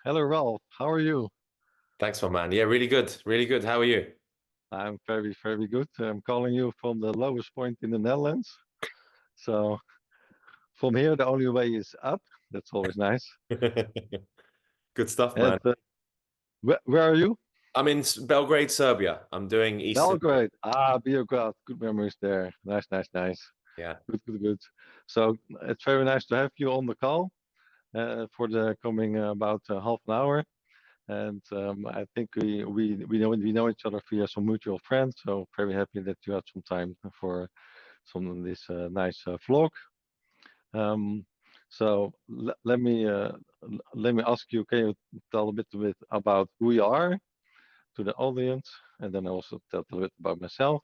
Hello, Ralph. How are you? Thanks, my man. Yeah, really good. Really good. How are you? I'm very, very good. I'm calling you from the lowest point in the Netherlands. So from here, the only way is up. That's always nice. Good stuff, And man. where are you? I'm in Belgrade, Serbia. I'm doing Eastern Europe. Belgrade. Beograd. Good memories there. Nice, nice, nice. Yeah. Good, good, good. So it's very nice to have you on the call for the coming about half an hour. And I think we know each other via some mutual friends. So very happy that you had some time for some of this nice vlog. Um, so let me ask you, can you tell a bit about who you are to the audience, and then I also tell a bit about myself,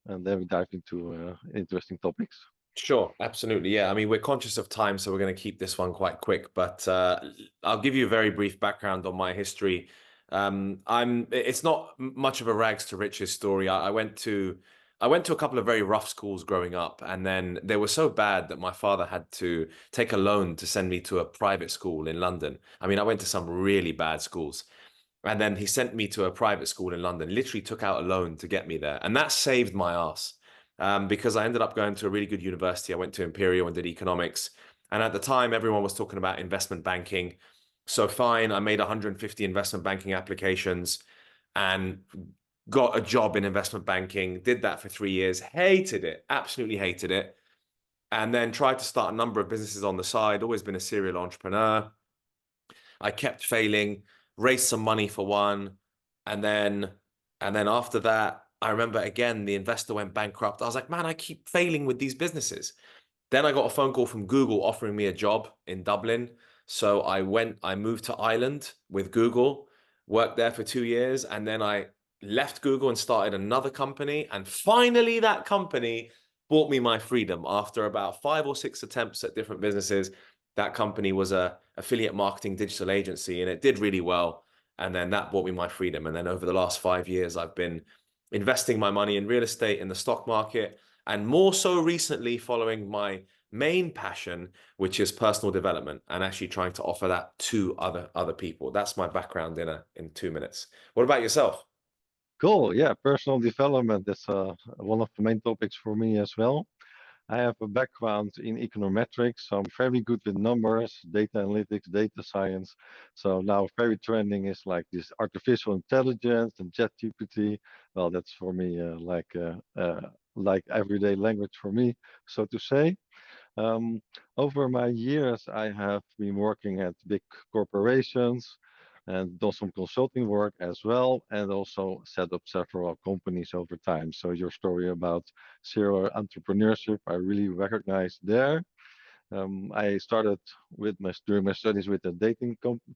and then we dive into interesting topics. Sure, absolutely. Yeah, I mean, we're conscious of time, so we're going to keep this one quite quick, but I'll give you a very brief background on my history. It's not much of a rags to riches story. I went to a couple of very rough schools growing up, and then they were so bad that my father had to take a loan to send me to a private school in London. I mean, I went to some really bad schools. And then he sent me to a private school in London, literally took out a loan to get me there. And that saved my ass because I ended up going to a really good university. I went to Imperial and did economics. And at the time, everyone was talking about investment banking. So fine, I made 150 investment banking applications and got a job in investment banking, did that for 3 years, hated it, absolutely hated it. And then tried to start a number of businesses on the side, always been a serial entrepreneur. I kept failing, raised some money for one, and then after that, I remember again the investor went bankrupt. I was like, man, I keep failing with these businesses. Then I got a phone call from Google offering me a job in Dublin. So I moved to Ireland with Google, worked there for 2 years, and then I left Google and started another company. And finally, that company bought me my freedom after about 5 or 6 attempts at different businesses. That company was a affiliate marketing digital agency, and it did really well. And then that bought me my freedom. And then over the last 5 years, I've been investing my money in real estate, in the stock market, and more so recently following my main passion, which is personal development and actually trying to offer that to other people. That's my background in 2 minutes. What about yourself? Cool. Yeah, personal development. That's one of the main topics for me as well. I have a background in econometrics, so I'm very good with numbers, data analytics, data science. So now very trending is like this artificial intelligence and ChatGPT. Well, that's for me like everyday language for me, so to say. Um, Over my years, I have been working at big corporations and done some consulting work as well, and also set up several companies over time. So your story about serial entrepreneurship, I really recognize there. I started during my studies with a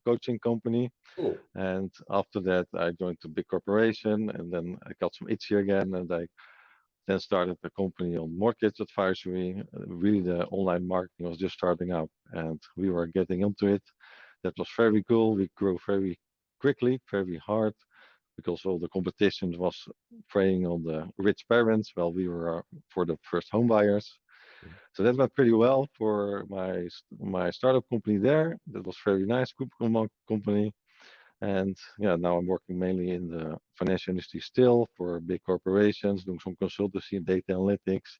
coaching company, Cool. and after that, I joined a big corporation, and then I got some itchy again, and I then started a company on mortgage advisory. Really, the online marketing was just starting up, and we were getting into it. That was very cool. We grew very quickly, very hard, because all the competition was preying on the rich parents, while we were for the first home buyers. So that went pretty well for my startup company there. That was very nice, good company. And yeah, now I'm working mainly in the financial industry still for big corporations, doing some consultancy and data analytics,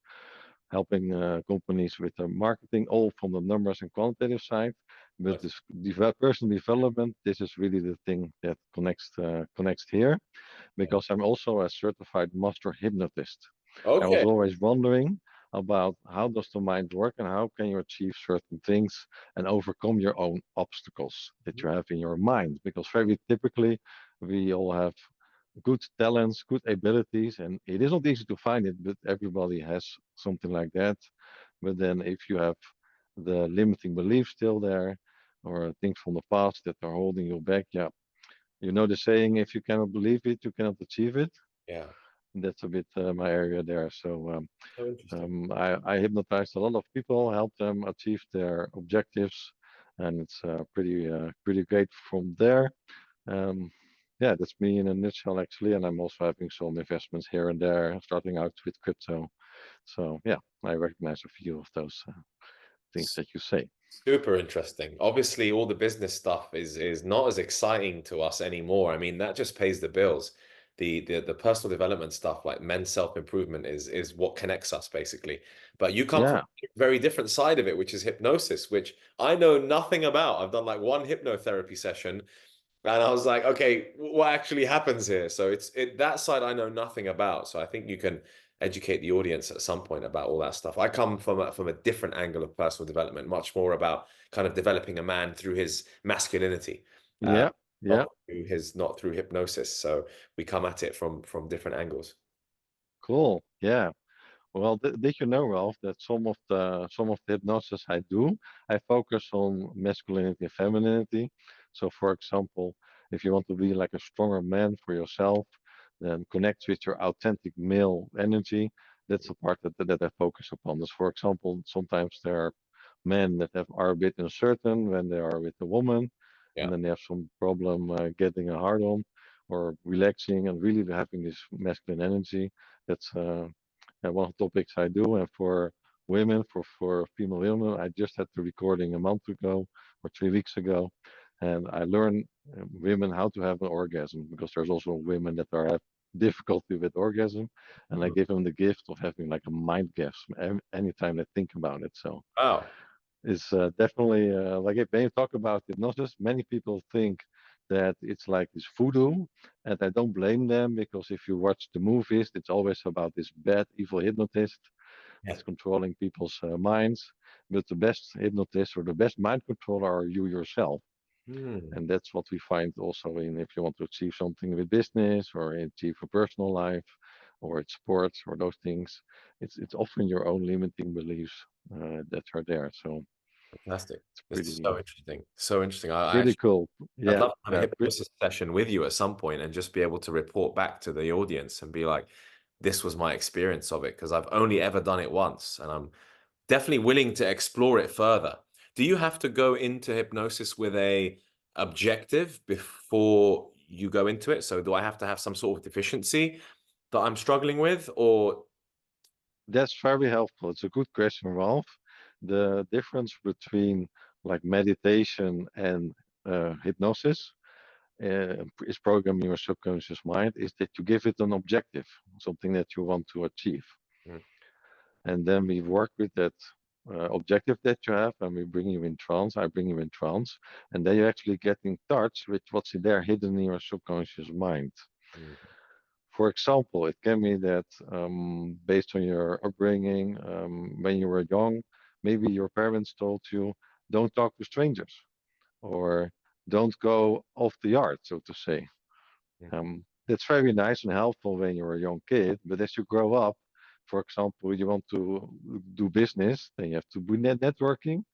helping companies with their marketing, all from the numbers and quantitative side. But Nice. this personal development, this is really the thing that connects here, because I'm also a certified master hypnotist. I was Okay. always wondering about how does the mind work and how can you achieve certain things and overcome your own obstacles that you have in your mind, because very typically we all have good talents, good abilities, and it is not easy to find it, but everybody has something like that. But then if you have the limiting beliefs still there, or things from the past that are holding you back, yeah, you know the saying, if you cannot believe it, you cannot achieve it. Yeah. That's a bit my area there. So So interesting. I hypnotized a lot of people, helped them achieve their objectives, and it's pretty great from there. Um, yeah, that's me in a nutshell, actually. And I'm also having some investments here and there, starting out with crypto. So yeah, I recognize a few of those things that you say. Super interesting. Obviously, all the business stuff is not as exciting to us anymore. I mean, that just pays the bills. The personal development stuff, like men's self-improvement, is what connects us basically. But you come from Yeah, a very different side of it, which is hypnosis, which I know nothing about. I've done like one hypnotherapy session, and I was like, okay, what actually happens here? So that side I know nothing about. So I think you can educate the audience at some point about all that stuff. I come from a different angle of personal development, much more about kind of developing a man through his masculinity, uh, yeah, yeah. not through hypnosis. So we come at it from different angles. Cool. Yeah. Well, did you know, Ralph, that some of the hypnosis I do, I focus on masculinity and femininity. So, for example, if you want to be like a stronger man for yourself, then connect with your authentic male energy. That's the part that I focus upon. That's, for example, sometimes there are men that are a bit uncertain when they are with a woman, and Yeah, then they have some problem getting a hard on or relaxing and really having this masculine energy. That's one of the topics I do. And for women, for female women, I just had the recording a month ago or 3 weeks ago, and I learned women how to have an orgasm because there's also women that are have difficulty with orgasm, and I mhm. give them the gift of having like a mind gasm anytime they think about it. So Wow. it's definitely like when you talk about hypnosis, many people think that it's like this voodoo, and I don't blame them because if you watch the movies, it's always about this bad, evil hypnotist Yeah. that's controlling people's minds. But the best hypnotist or the best mind controller are you yourself. Hmm. And that's what we find also in if you want to achieve something with business or achieve a personal life or it's sports or those things. It's often your own limiting beliefs that are there. So Fantastic. it's This is so pretty interesting. So interesting. I pretty actually cool. I'd Yeah, love to have a yeah, hypnosis session with you at some point and just be able to report back to the audience and be like, this was my experience of it, because I've only ever done it once and I'm definitely willing to explore it further. Do you have to go into hypnosis with a objective before you go into it? So do I have to have some sort of deficiency that I'm struggling with, or that's very helpful. It's a good question, Ralph. The difference between like meditation and hypnosis is programming your subconscious mind is that you give it an objective, something that you want to achieve. Mm, And then we work with that objective that you have and we bring you in trance. I bring you in trance. And then you actually get in touch with what's in there hidden in your subconscious mind. mm, For example, it can be that based on your upbringing, when you were young, maybe your parents told you, don't talk to strangers or don't go off the yard, so to say. mm. That's very nice and helpful when you're a young kid, but as you grow up, for example, you want to do business, then you have to be networking,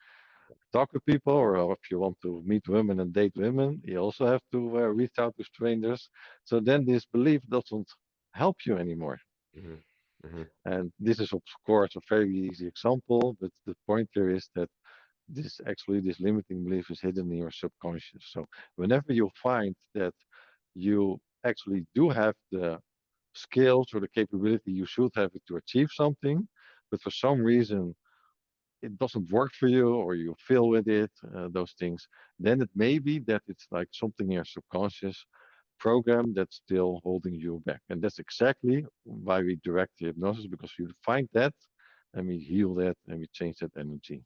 talk to people, or if you want to meet women and date women, you also have to reach out to strangers. So then this belief doesn't help you anymore. Mhm, mhm. And this is, of course, a very easy example, but the point here is that this limiting belief is hidden in your subconscious. So whenever you find that you actually do have the skills or the capability you should have it to achieve something, but for some reason it doesn't work for you or you fail with it, those things, then it may be that it's like something in your subconscious program that's still holding you back. And that's exactly why we direct the hypnosis because you find that and we heal that and we change that energy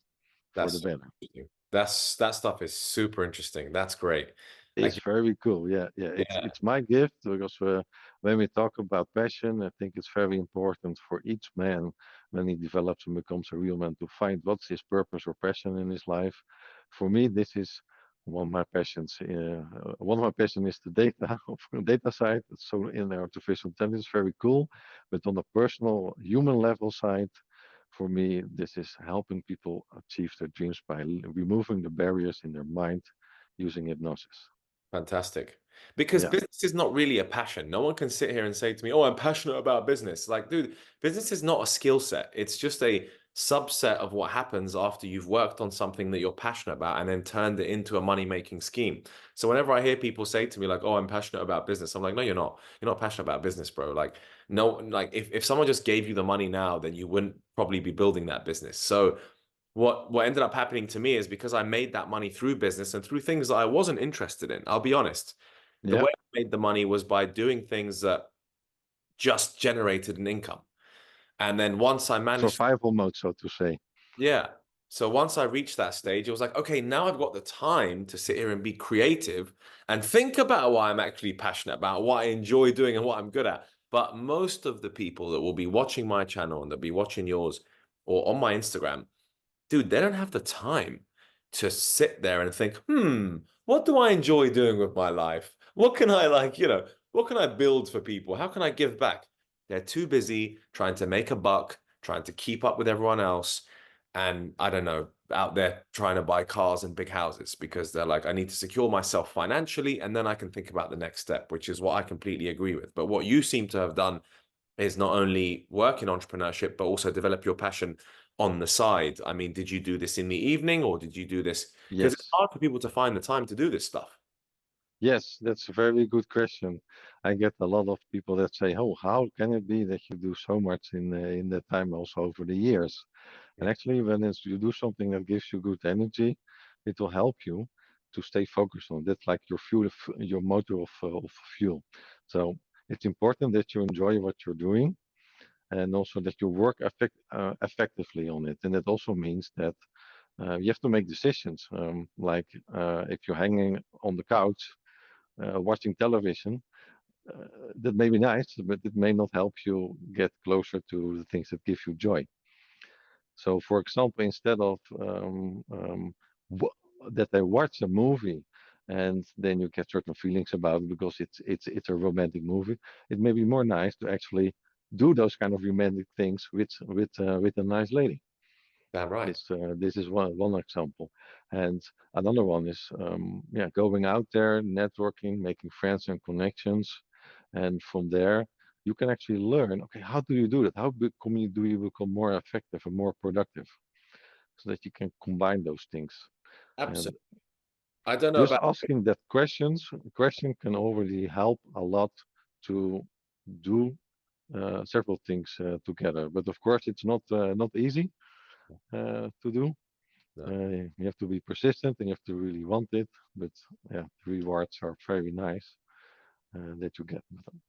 for That's the super better. interesting. That stuff is super interesting. That's great. It's Like, very cool. Yeah, yeah. It's yeah, it's my gift because when we talk about passion, I think it's very important for each man when he develops and becomes a real man to find what's his purpose or passion in his life. For me, this is one of my passions. One of my passion is the data data side. So in artificial intelligence, very cool. But on the personal human level side, for me, this is helping people achieve their dreams by removing the barriers in their mind using hypnosis. fantastic. Because Yeah. business is not really a passion. No one can sit here and say to me, "Oh, I'm passionate about business." Like, dude, business is not a skill set. It's just a subset of what happens after you've worked on something that you're passionate about and then turned it into a money-making scheme. So whenever I hear people say to me like, "Oh, I'm passionate about business," I'm like, "No, you're not. You're not passionate about business, bro." Like, no, like if someone just gave you the money now, then you wouldn't probably be building that business. So what ended up happening to me is because I made that money through business and through things that I wasn't interested in. I'll be honest. The Yeah. way I made the money was by doing things that just generated an income. And then once I managed, Survival mode, so to say. yeah. So once I reached that stage, it was like, okay, now I've got the time to sit here and be creative and think about what I'm actually passionate about, what I enjoy doing and what I'm good at. But most of the people that will be watching my channel and they'll be watching yours or on my Instagram, dude, they don't have the time to sit there and think, what do I enjoy doing with my life? What can I what can I build for people? How can I give back? They're too busy trying to make a buck, trying to keep up with everyone else. And I don't know, out there trying to buy cars and big houses because they're like, I need to secure myself financially and then I can think about the next step, which is what I completely agree with. But what you seem to have done is not only work in entrepreneurship, but also develop your passion on the side. I mean, did you do this in the evening or did you do this? Because it's Yes. hard for people to find the time to do this stuff. Yes, that's a very good question. I get a lot of people that say, "Oh, how can it be that you do so much in that time also over the years?" And Yeah, actually, when you do something that gives you good energy, it will help you to stay focused on. That's like your fuel, your motor of fuel. So it's important that you enjoy what you're doing, and also that you work effectively on it. And it also means that you have to make decisions. Like if you're hanging on the couch watching television, uh, that may be nice, but it may not help you get closer to the things that give you joy. So, for example, instead of that they watch a movie and then you get certain feelings about it because it's a romantic movie, it may be more nice to actually do those kind of romantic things with a nice lady. damn right. This is one example, and another one is yeah, going out there, networking, making friends and connections, and from there you can actually learn. Okay, how do you do that? Do you become more effective and more productive, so that you can combine those things? And Absolutely. I don't know just about, asking that question can already help a lot to do several things together. But of course, it's not easy to do. no. You have to be persistent and you have to really want it. But yeah, the rewards are very nice that you get with them.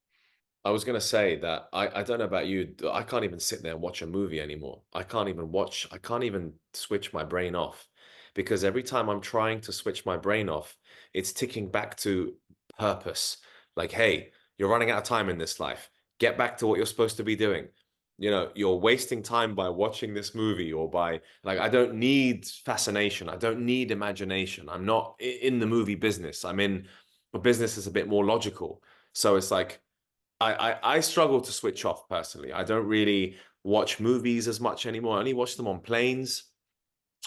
I was going to say that I don't know about you. I can't even sit there and watch a movie anymore. I can't even switch my brain off because every time I'm trying to switch my brain off, it's ticking back to purpose. Like, hey, you're running out of time in this life. Get back to what you're supposed to be doing. You know, you're wasting time by watching this movie or by like, I don't need fascination. I don't need imagination. I'm not in the movie business. I'm in a business that's a bit more logical. So it's like, I struggle to switch off personally. I don't really watch movies as much anymore. I only watch them on planes.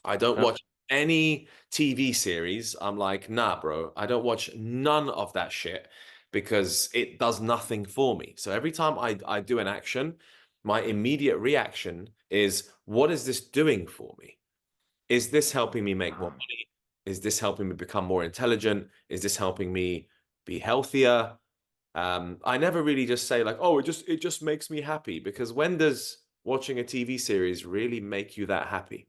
I don't Yeah, watch any TV series. I'm like, nah, bro, I don't watch none of that shit because it does nothing for me. So every time I do an action, my immediate reaction is, what is this doing for me? Is this helping me make more money? Is this helping me become more intelligent? Is this helping me be healthier? I never really just say like, oh, it just makes me happy because when does watching a TV series really make you that happy?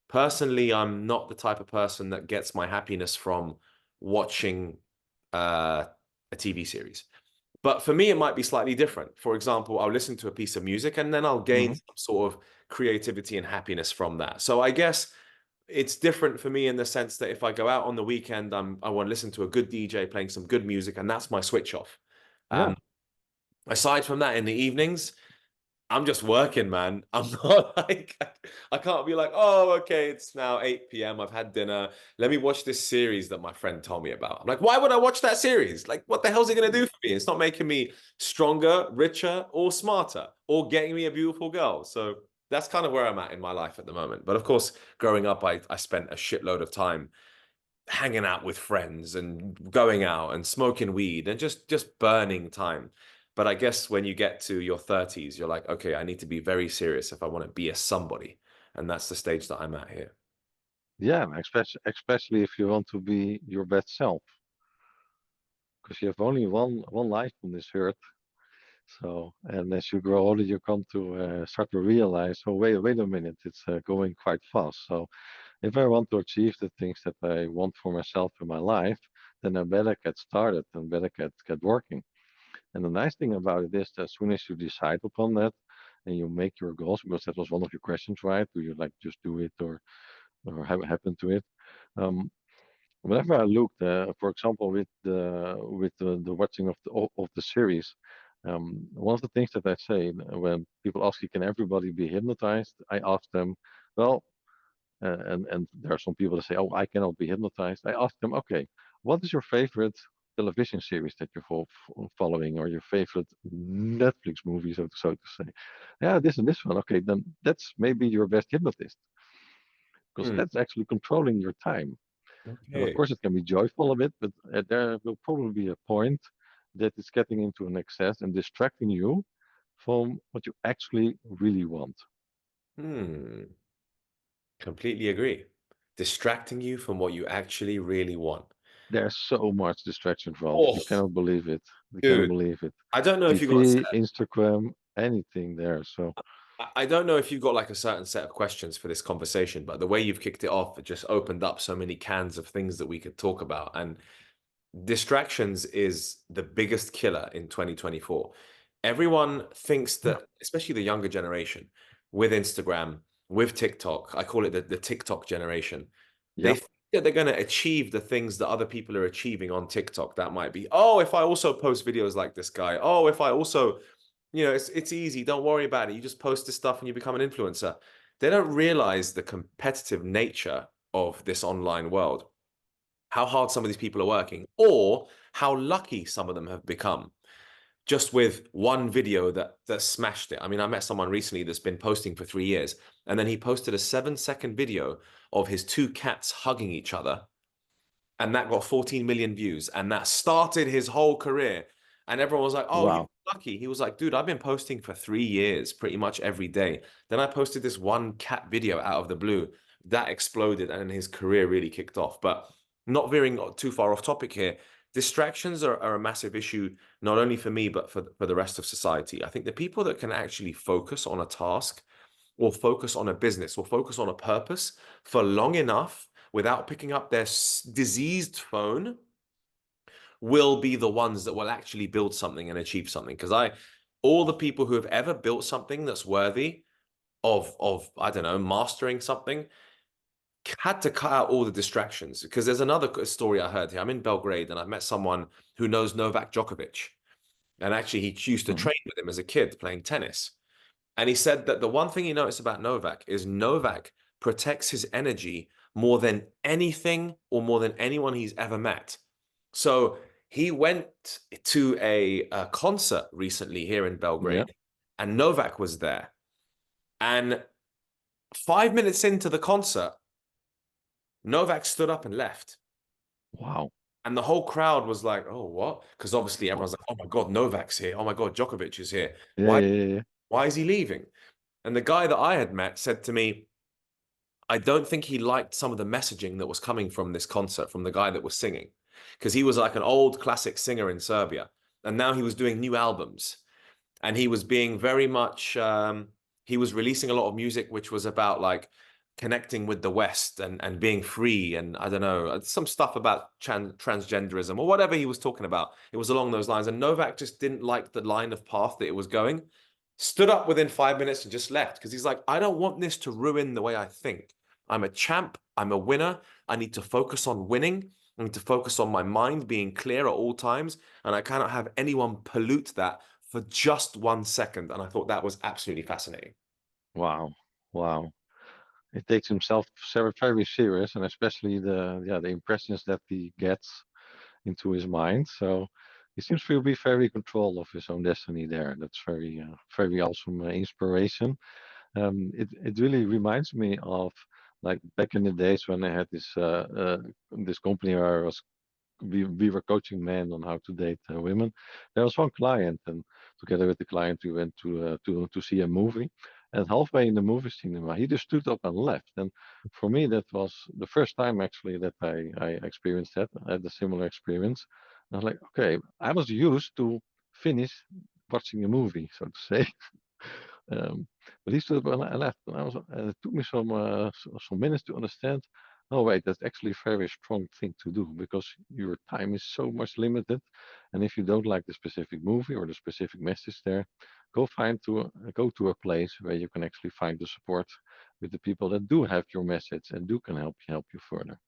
Personally, I'm not the type of person that gets my happiness from watching a TV series. But for me, it might be slightly different. For example, I'll listen to a piece of music and then I'll gain hmm some sort of creativity and happiness from that. So I guess it's different for me in the sense that if I go out on the weekend, I want to listen to a good DJ playing some good music, and that's my switch off. yeah, Um, aside from that, in the evenings, I'm just working, man. I'm not like, I can't be like, oh, okay, it's now 8 p.m. I've had dinner. Let me watch this series that my friend told me about. I'm like, why would I watch that series? Like, what the hell's it going to do for me? It's not making me stronger, richer, or smarter, or getting me a beautiful girl. So that's kind of where I'm at in my life at the moment. But of course, growing up, I spent a shitload of time hanging out with friends and going out and smoking weed and just burning time. But I guess when you get to your 30s, you're like, okay, I need to be very serious if I want to be a somebody. And that's the stage that I'm at here. yeah. Especially if you want to be your best self, because you have only one life on this earth. So, and as you grow older, you come to start to realize, oh, wait a minute, it's going quite fast. So, if I want to achieve the things that I want for myself in my life, then I better get started and better get working. And the nice thing about it is that as soon as you decide upon that and you make your goals, because that was one of your questions, right? Do you like just do it or have happen to it? Um, Whenever I looked, for example, with the watching of the series, one of the things that I say when people ask you, can everybody be hypnotized? I ask them, well, and there are some people that say, oh, I cannot be hypnotized. I ask them, okay, what is your favorite television series that you're following, or your favorite Netflix movie, so to say? Yeah, this and this one. Okay, then that's maybe your best hypnotist because Hmm. that's actually controlling your time. And of Okay. course, it can be joyful a bit, but there will probably be a point that it's getting into an excess and distracting you from what you actually really want. Hmm. Completely agree. Distracting you from what you actually really want. There's so much distraction, Ralph. Oh, You cannot believe it. You cannot dude, believe it. I don't know if you got a TV, Instagram, anything there. So, I don't know if you've got like a certain set of questions for this conversation, but the way you've kicked it off, it just opened up so many cans of things that we could talk about. And distractions is the biggest killer in 2024. Everyone thinks that, especially the younger generation, with Instagram, with TikTok, I call it the TikTok generation. They yep. think that they're going to achieve the things that other people are achieving on TikTok. That might be, oh, if I also post videos like this guy, oh, if I also, it's easy. Don't worry about it. You just post this stuff and you become an influencer. They don't realize the competitive nature of this online world, how hard some of these people are working, or how lucky some of them have become just with one video that smashed it. I mean, I met someone recently that's been posting for 3 years, and then he posted a 7-second video of his two cats hugging each other, and that got 14 million views, and that started his whole career. And everyone was like, "Oh, you're Wow. lucky." He was like, "Dude, I've been posting for 3 years, pretty much every day. Then I posted this one cat video out of the blue that exploded, and then his career really kicked off." But not veering too far off topic here, distractions are a massive issue, not only for me, but for the rest of society. I think the people that can actually focus on a task or focus on a business or focus on a purpose for long enough without picking up their diseased phone will be the ones that will actually build something and achieve something. Because all the people who have ever built something that's worthy of I don't know, mastering something, had to cut out all the distractions. Because there's another story I heard here. I'm in Belgrade and I've met someone who knows Novak Djokovic. And actually, he used to Mhm. train with him as a kid playing tennis. And he said that the one thing he noticed about Novak is Novak protects his energy more than anything or more than anyone he's ever met. So he went to a concert recently here in Yeah. Belgrade, and Novak was there. And 5 minutes into the concert, Novak stood up and left. Wow. And the whole crowd was like, "Oh, what?" Because obviously everyone's like, "Oh my God, Novak's here. Oh my God, Djokovic is here. Yeah, Why, yeah, yeah, yeah. why is he leaving?" And the guy that I had met said to me, I don't think he liked some of the messaging that was coming from this concert from the guy that was singing, because he was like an old classic singer in Serbia, and now he was doing new albums, and he was being very much he was releasing a lot of music which was about like connecting with the West and being free, and I don't know, some stuff about transgenderism or whatever he was talking about. It was along those lines, and Novak just didn't like the line of path that it was going. Stood up within 5 minutes and just left because he's like, I don't want this to ruin the way I think. I'm a champ. I'm a winner. I need to focus on winning. I need to focus on my mind being clear at all times. And I cannot have anyone pollute that for just 1 second. And I thought that was absolutely fascinating. Wow. Wow. It takes himself very, very serious, and especially the impressions that he gets into his mind. So he seems to be very in control of his own destiny there. That's very awesome inspiration. It really reminds me of like back in the days when I had this company where we were coaching men on how to date women. There was one client, and together with the client, we went to see a movie. And halfway in the movie cinema, he just stood up and left. And for me, that was the first time actually that I experienced that. I had a similar experience. And I was like, okay, I was used to finish watching a movie, so to say. But he stood up and I left, and it took me some minutes to understand. Oh wait, that's actually a very strong thing to do because your time is so much limited, and if you don't like the specific movie or the specific message there, go to a place where you can actually find the support with the people that do have your message and do can help you further.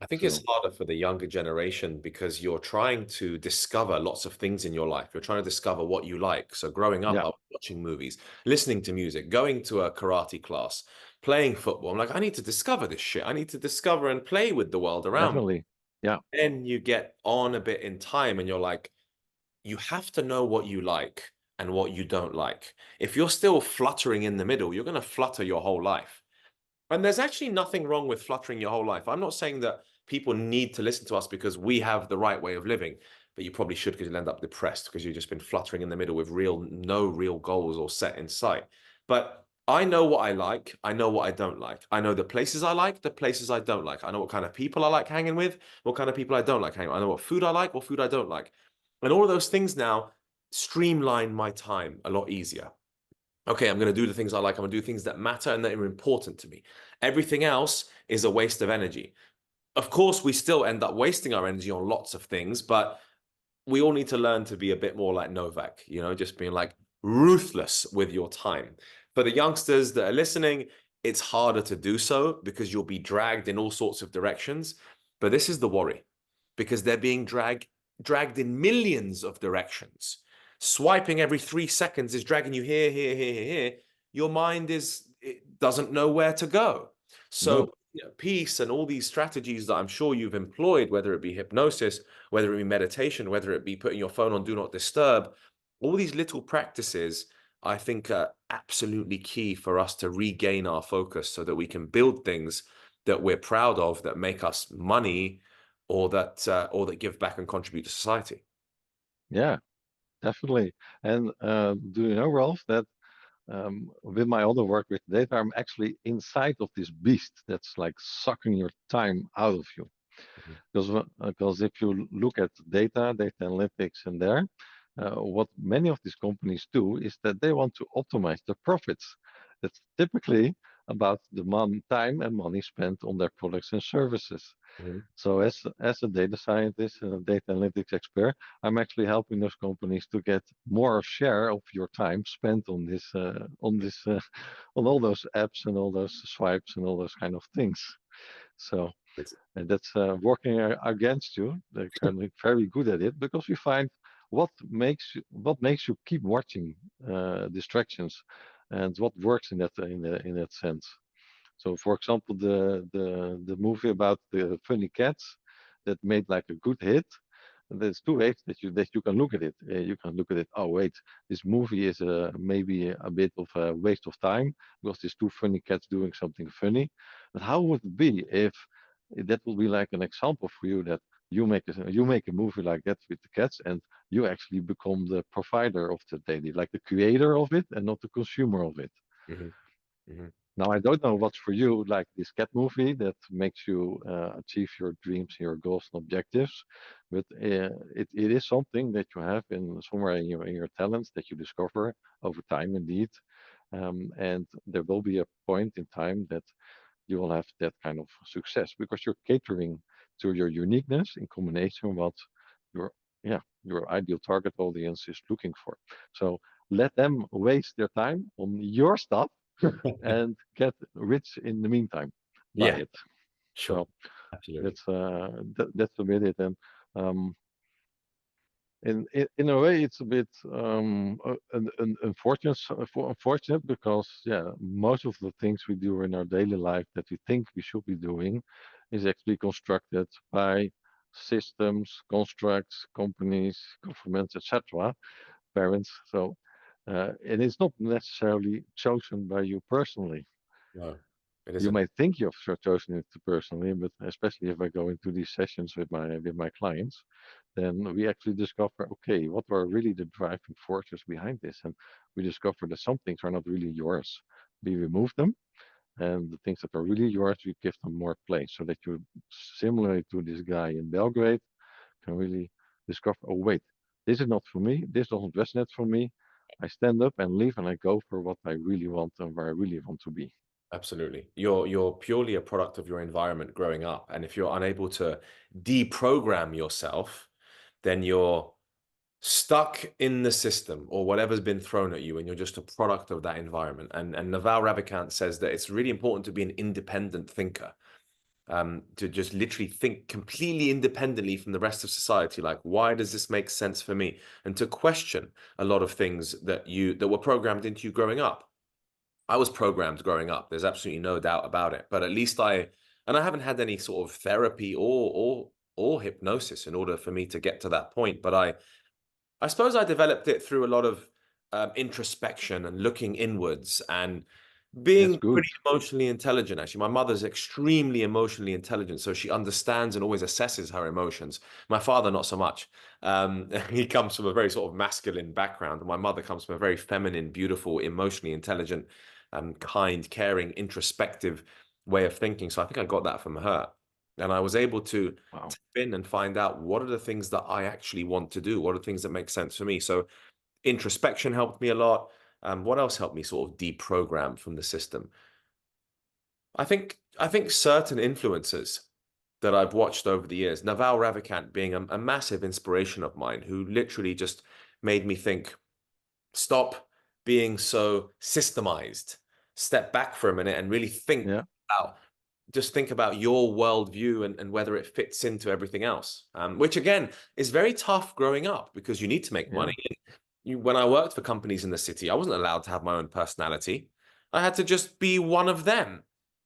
I think it's So harder for the younger generation because you're trying to discover lots of things in your life. You're trying to discover what you like. So growing up, yeah, I was watching movies, listening to music, going to a karate class, playing football. I'm like, I need to discover this shit. I need to discover and play with the world around me. definitely. Yeah, Then you get on a bit in time and you're like, you have to know what you like and what you don't like. If you're still fluttering in the middle, you're going to flutter your whole life. And there's actually nothing wrong with fluttering your whole life. I'm not saying that people need to listen to us because we have the right way of living, but you probably should because you'll end up depressed because you've just been fluttering in the middle with no real goals or set in sight. But I know what I like. I know what I don't like. I know the places I like, the places I don't like. I know what kind of people I like hanging with, what kind of people I don't like hanging with. I know what food I like, what food I don't like. And all of those things now streamline my time a lot easier. Okay, I'm going to do the things I like. I'm going to do things that matter and that are important to me. Everything else is a waste of energy. Of course, we still end up wasting our energy on lots of things, but we all need to learn to be a bit more like Novak, just being like ruthless with your time. For the youngsters that are listening, it's harder to do so because you'll be dragged in all sorts of directions. But this is the worry because they're being dragged in millions of directions. Swiping every 3 seconds is dragging you here, here, here, here. Your mind it doesn't know where to go. no, So peace and all these strategies that I'm sure you've employed, whether it be hypnosis, whether it be meditation, whether it be putting your phone on do not disturb, all these little practices, I think are absolutely key for us to regain our focus so that we can build things that we're proud of, that make us money, or that give back and contribute to society. yeah, definitely. And do you know, Rolf, that with my other work with data, I'm actually inside of this beast that's like sucking your time out of you. Because if you look at data analytics in there, what many of these companies do is that they want to optimize their profits. That's typically about the time and money spent on their products and services. Mhm. So as a data scientist and a data analytics expert, I'm actually helping those companies to get more share of your time spent on all those apps and all those swipes and all those kind of things. So and that's working against you. They're kind of very good at it because we find what makes you keep watching distractions, and what works in that sense. So, for example, the movie about the funny cats that made like a good hit. There's two ways that you can look at it. You can look at it. Oh wait, this movie is maybe a bit of a waste of time because there's two funny cats doing something funny. But how would it be if that will be like an example for you that you make a movie like that with the cats and you actually become the provider of the daily, like the creator of it and not the consumer of it. Mhm. Mhm. Now, I don't know what's for you, like this cat movie that makes you achieve your dreams, your goals and objectives, but it is something that you have in somewhere in your talents that you discover over time, indeed. And there will be a point in time that you will have that kind of success because you're catering to your uniqueness in combination with what your your ideal target audience is looking for. So let them waste their time on your stuff and get rich in the meantime by Yeah, it. sure. So Absolutely. that's a bit it. And um, in a way, it's a bit unfortunate because most of the things we do in our daily life that we think we should be doing is actually constructed by systems, constructs, companies, governments, etc., parents. So and it's not necessarily chosen by you personally. No, it You isn't. may think you've chosen it personally, but especially if I go into these sessions with my clients, then we actually discover, okay, what are really the driving forces behind this? And we discover that some things are not really yours. We remove them, and the things that are really yours, we give them more place so that you, similarly to this guy in Belgrade, can really discover, oh, wait, this is not for me. This doesn't resonate for me. I stand up and leave, and I go for what I really want and where I really want to be. Absolutely. You're purely a product of your environment growing up. And if you're unable to deprogram yourself, then you're stuck in the system or whatever's been thrown at you, and you're just a product of that environment. And Naval Ravikant says that it's really important to be an independent thinker, to just literally think completely independently from the rest of society. Like, why does this make sense for me? And to question a lot of things that were programmed into you growing up. I was programmed growing up. There's absolutely no doubt about it. But at least I haven't had any sort of therapy or hypnosis in order for me to get to that point. But I suppose I developed it through a lot of introspection and looking inwards and That's being good. pretty emotionally intelligent. Actually, my mother's extremely emotionally intelligent, so she understands and always assesses her emotions. My father, not so much. He comes from a very sort of masculine background, and my mother comes from a very feminine, beautiful, emotionally intelligent, kind, caring, introspective way of thinking. So I think I got that from her. And I was able to Wow. tap in and find out what are the things that I actually want to do? What are the things that make sense for me? So introspection helped me a lot. What else helped me sort of deprogram from the system? I think certain influencers that I've watched over the years, Naval Ravikant being a massive inspiration of mine, who literally just made me think, stop being so systemized, step back for a minute and really Yeah. think about your worldview and whether it fits into everything else. Which again is very tough growing up because you need to make Yeah. money. When I worked for companies in the city, I wasn't allowed to have my own personality. I had to just be one of them.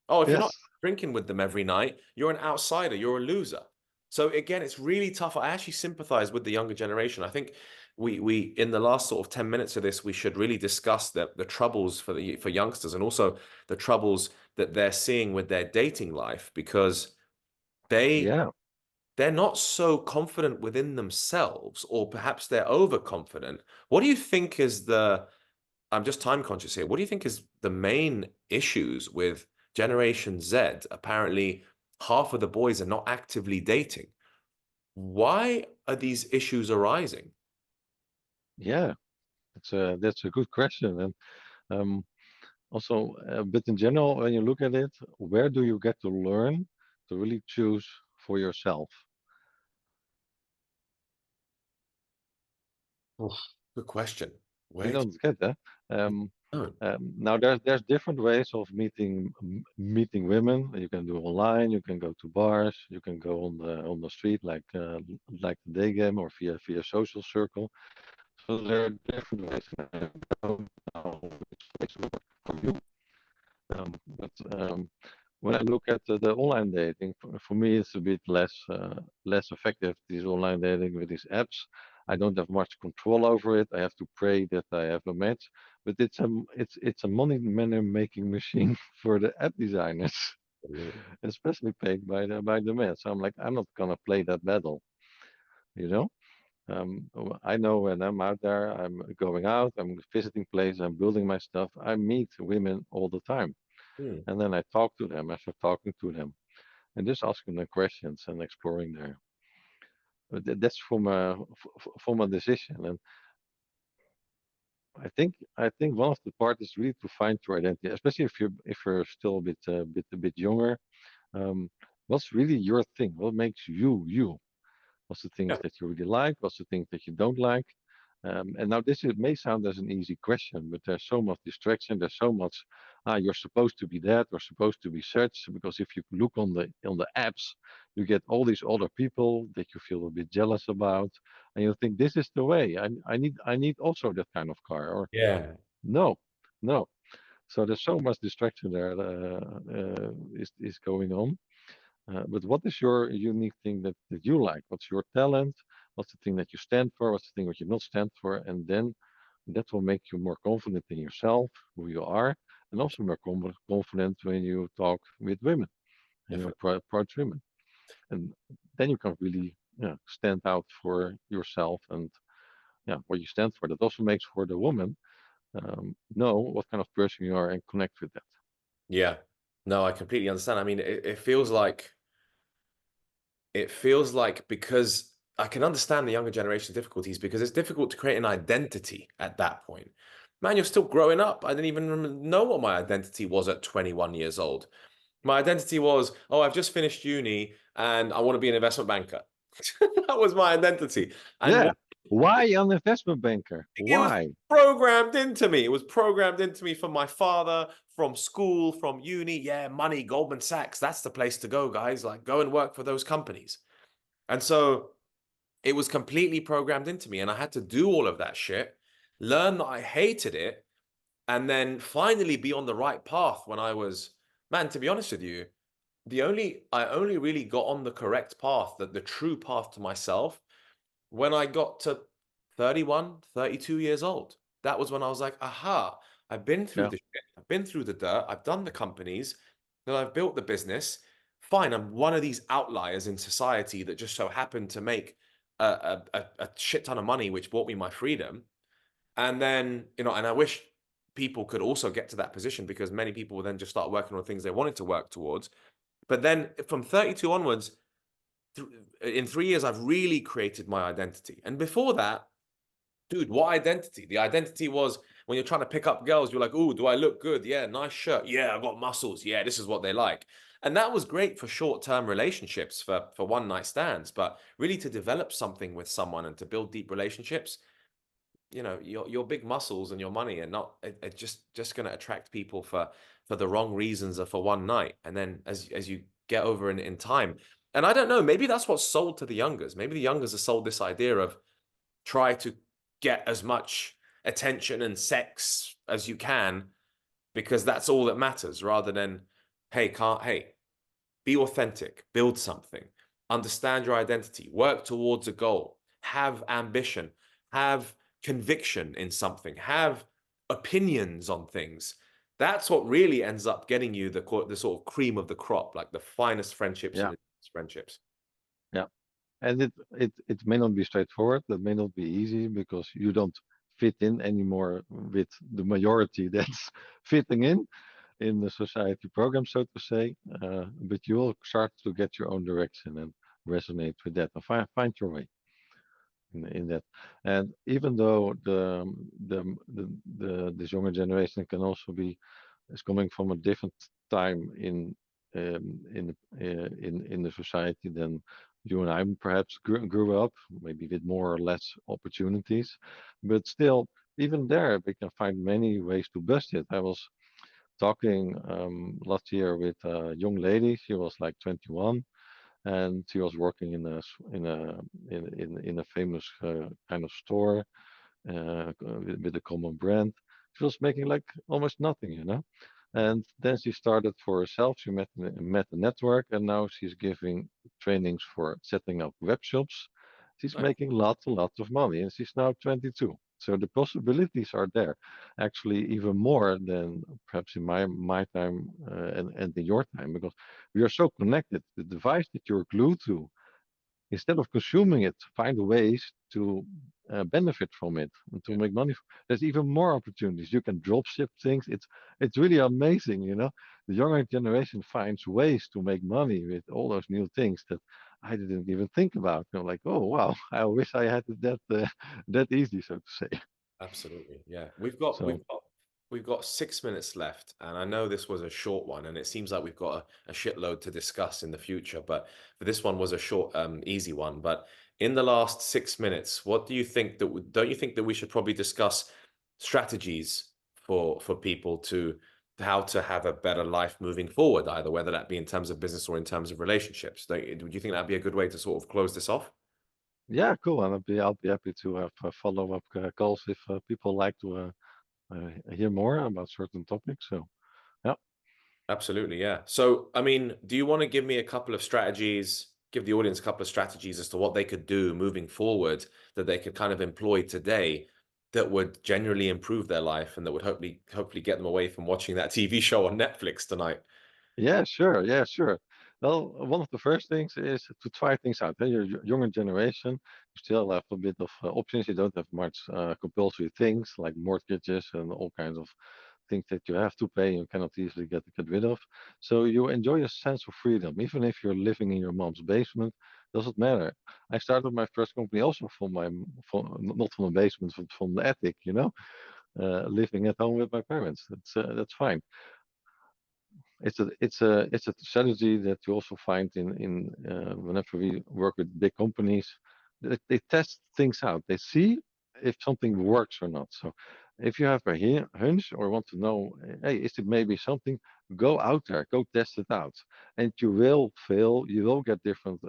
Oh, if you're not Yes. drinking with them every night, you're an outsider, you're a loser. So again, it's really tough. I actually sympathize with the younger generation. I think we in the last sort of 10 minutes of this, we should really discuss the troubles for youngsters, and also the troubles that they're seeing with their dating life, because they Yeah. they're not so confident within themselves, or perhaps they're overconfident. What do you think is I'm just time conscious here. What do you think is the main issues with Generation Z? Apparently, half of the boys are not actively dating. Why are these issues arising? Yeah. That's a good question. And um, also, but in general, when you look at it, where do you get to learn to really choose for yourself? Oof, good question. You Where do don't get that. you Um, know? now there's different ways of meeting women. You can do online. You can go to bars. You can go on the street like the day game or via social circle. So there are different ways. And I don't know which place work for you. But when I look at the online dating, for me, it's a bit less effective. This online dating with these apps, I don't have much control over it. I have to pray that I have a match, but it's a money making machine for the app designers, especially paid by the men. So I'm like, I'm not gonna play that battle, you know. I know when I'm out there, I'm going out, I'm visiting places, I'm building my stuff. I meet women all the time. Hmm. And then I talk to them. I start talking to them and just asking them questions and exploring there. But that's from a decision. And I think one of the parts is really to find your identity, especially if you're still a bit younger. Um, what's really your thing? What makes you you? What's the things Yeah. that you really like? What's the things that you don't like? And now may sound as an easy question, but there's so much distraction. There's so much. You're supposed to be that or supposed to be such. Because if you look on the apps, you get all these other people that you feel a bit jealous about, and you think this is the way. I need also that kind of car. Or Yeah. no, no. So there's so much distraction there is going on. But what is your unique thing that you like? What's your talent? What's the thing that you stand for? What's the thing that you not stand for? And then that will make you more confident in yourself, who you are, and also more confident when you talk with women and you Definitely. approach women. And then you can really stand out for yourself and what you stand for. That also makes for the woman know what kind of person you are and connect with that. Yeah. No, I completely understand. I mean, it feels like because I can understand the younger generation's difficulties because it's difficult to create an identity at that point. Man, you're still growing up. I didn't even know what my identity was at 21 years old. My identity was, oh, I've just finished uni and I want to be an investment banker. That was my identity. And Yeah. Why an investment banker? it was Why? programmed into me. It was programmed into me from my father, from school, from uni. Yeah, money, Goldman Sachs. That's the place to go, guys. Like, go and work for those companies. And so it was completely programmed into me. And I had to do all of that shit, learn that I hated it, and then finally be on the right path when I was, man, to be honest with you, I only really got on the correct path, the true path to myself, when I got to 31, 32 years old. That was when I was like, aha, I've been through Yeah. the shit. I've been through the dirt. I've done the companies, then I've built the business. Fine, I'm one of these outliers in society that just so happened to make a shit ton of money, which bought me my freedom. And then, and I wish people could also get to that position because many people will then just start working on things they wanted to work towards. But then from 32 onwards, in 3 years, I've really created my identity. And before that, dude, what identity? The identity was when you're trying to pick up girls, you're like, oh, do I look good? Yeah, nice shirt. Yeah, I've got muscles. Yeah, this is what they like. And that was great for short-term relationships, for one night stands. But really to develop something with someone and to build deep relationships, your big muscles and your money are not are just going to attract people for the wrong reasons or for one night. And then as you get over in time, and I don't know, maybe that's what's sold to the youngers. Maybe the youngers are sold this idea of try to get as much attention and sex as you can because that's all that matters, rather than hey, be authentic, build something, understand your identity, work towards a goal, have ambition, have conviction in something, have opinions on things. That's what really ends up getting you the sort of cream of the crop, like the finest friendships Yeah. and the deepest friendships. Yeah. And it may not be straightforward. That may not be easy because you don't fit in anymore with the majority that's fitting in the society program, so to say. But you will start to get your own direction and resonate with that and find your way in that. And even though this younger generation can also be is coming from a different time in the society than you and I perhaps grew up, maybe with more or less opportunities, but still, even there, we can find many ways to bust it. I was talking last year with a young lady. She was like 21, and she was working in a famous kind of store with a common brand. She was making like almost nothing. And then she started for herself. She met a network, and now she's giving trainings for setting up web shops. She's Nice. making lots and lots of money, and she's now 22. So the possibilities are there, actually even more than perhaps in my time and in your time, because we are so connected. The device that you're glued to, instead of consuming it, find ways to benefit from it and to Yeah. make money. There's even more opportunities. You can drop ship things. It's really amazing. The younger generation finds ways to make money with all those new things that I didn't even think about. Like, oh wow, I wish I had it that easy, so to say. Absolutely. Yeah. We've got we've So got we've got 6 minutes left, and I know this was a short one, and it seems like we've got a shitload to discuss in the future. But for this one was a short, easy one. But in the last 6 minutes, what do you think don't you think that we should probably discuss strategies for people to how to have a better life moving forward, either whether that be in terms of business or in terms of relationships? Would you think that'd be a good way to sort of close this off? yeah, cool. And I'll be happy to have follow-up calls if people like to hear more about certain topics. So yeah. Absolutely, yeah. So, I mean, do you want to give me a couple of strategies, give the audience a couple of strategies as to what they could do moving forward that they could kind of employ today that would generally improve their life and that would hopefully get them away from watching that TV show on Netflix tonight? Yeah, sure. Yeah, sure. Well, one of the first things is to try things out. You're younger generation, you still have a bit of options. You don't have much compulsory things like mortgages and all kinds of things that you have to pay. You cannot easily get rid of. So you enjoy a sense of freedom, even if you're living in your mom's basement. Doesn't matter. I started my first company also not from the basement, but from the attic, living at home with my parents. That's fine. It's a strategy that you also find in whenever we work with big companies. They test things out. They see if something works or not. So if you have a hunch or want to know, hey, is it maybe something? Go out there, go test it out, and you will fail. You will get different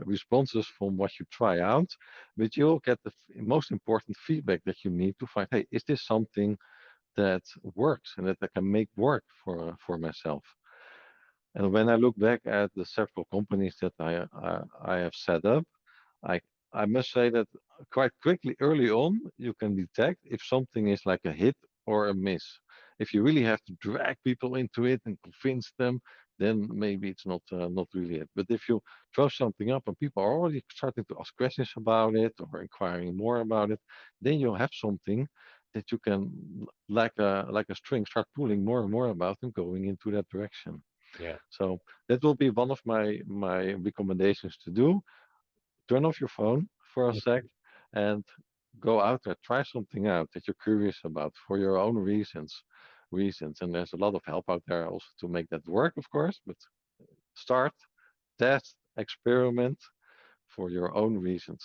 responses from what you try out, but you will get the most important feedback that you need to find. Hey, is this something that works and that I can make work for myself? And when I look back at the several companies that I have set up, I I must say that quite quickly early on you can detect if something is like a hit or a miss. If you really have to drag people into it and convince them, then maybe it's not really it. But if you throw something up and people are already starting to ask questions about it or inquiring more about it, then you'll have something that you can like a string start pulling more and more about and going into that direction. Yeah. So that will be one of my recommendations to do. Turn off your phone for a sec and go out there, try something out that you're curious about for your own reasons. And there's a lot of help out there also to make that work, of course, but start, test, experiment for your own reasons.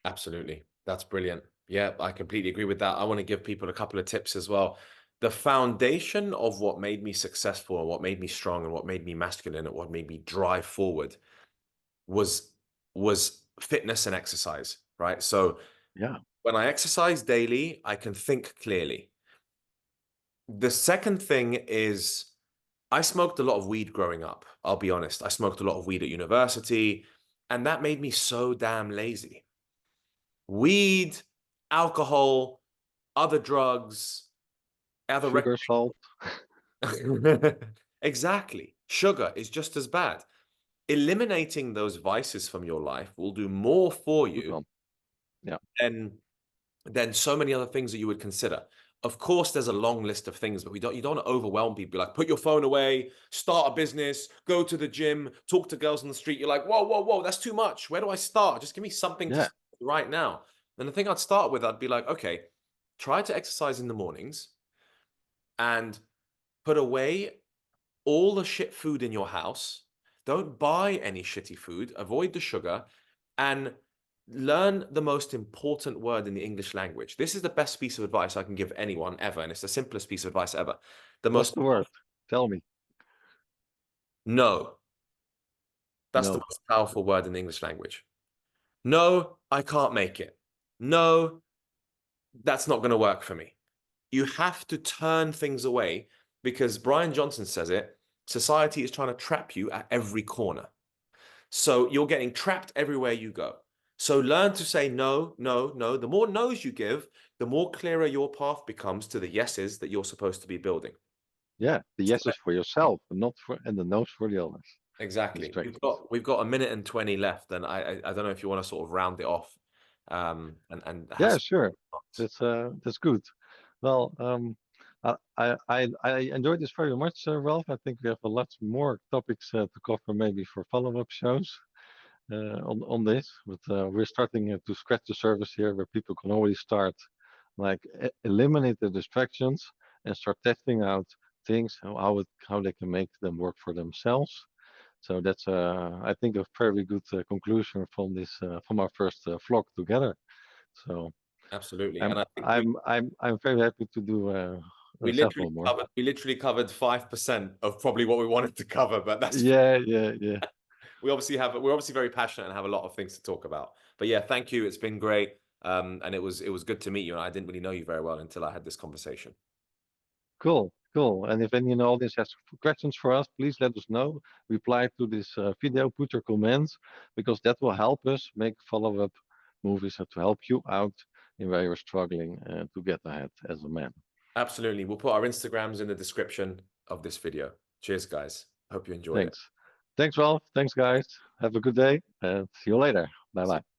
Absolutely. That's brilliant. Yeah, I completely agree with that. I want to give people a couple of tips as well. The foundation of what made me successful and what made me strong and what made me masculine and what made me drive forward was fitness and exercise, right? So Yeah, when I exercise daily, I can think clearly. The second thing is I smoked a lot of weed growing up. I'll be honest. I smoked a lot of weed at university, and that made me so damn lazy. Weed, alcohol, other drugs, other sugar, salt, exactly. Sugar is just as bad. Eliminating those vices from your life will do more for good you one. Yeah, than so many other things that you would consider. Of course, there's a long list of things, but you don't want to overwhelm people. Like, put your phone away, start a business, go to the gym, talk to girls on the street. You're like, whoa, whoa, whoa, that's too much. Where do I start? Just give me something to yeah, start right now. And the thing I'd start with, I'd be like, okay, try to exercise in the mornings and put away all the shit food in your house. Don't buy any shitty food. Avoid the sugar and learn the most important word in the English language. This is the best piece of advice I can give anyone ever, and it's the simplest piece of advice ever. The what's most the word? Tell me. no. That's the No. most powerful word in the English language. No, I can't make it. No, that's not going to work for me. You have to turn things away because Brian Johnson says it. Society is trying to trap you at every corner. So you're getting trapped everywhere you go. So learn to say no, no, no. The more no's you give, the more clearer your path becomes to the yeses that you're supposed to be building. Yeah, the yes is for yourself, and not for and the no's for the others. Exactly. Distractions. We've got a minute and 20 left, and I don't know if you want to sort of round it off, and have Yeah, some sure. thoughts. That's good. Well, I enjoyed this very much, Ralph. I think we have a lot more topics to cover, maybe for follow-up shows on this. But we're starting to scratch the surface here, where people can already start, like eliminate the distractions and start testing out things how they can make them work for themselves. So that's I think a very good conclusion from our first vlog together. So. Absolutely. I'm And I think I'm very happy to do several more. we literally covered 5% of probably what we wanted to cover, but that's Yeah. we're obviously very passionate and have a lot of things to talk about. But yeah, thank you. It's been great. And it was good to meet you. And I didn't really know you very well until I had this conversation. Cool. And if any in the audience has questions for us, please let us know. Reply to this video, put your comments, because that will help us make follow-up movies to help you out in where you're struggling to get ahead as a man. Absolutely. We'll put our Instagrams in the description of this video. Cheers, guys. Hope you enjoyed it. Thanks, Ralph. Thanks, guys. Have a good day, and see you later. Bye bye.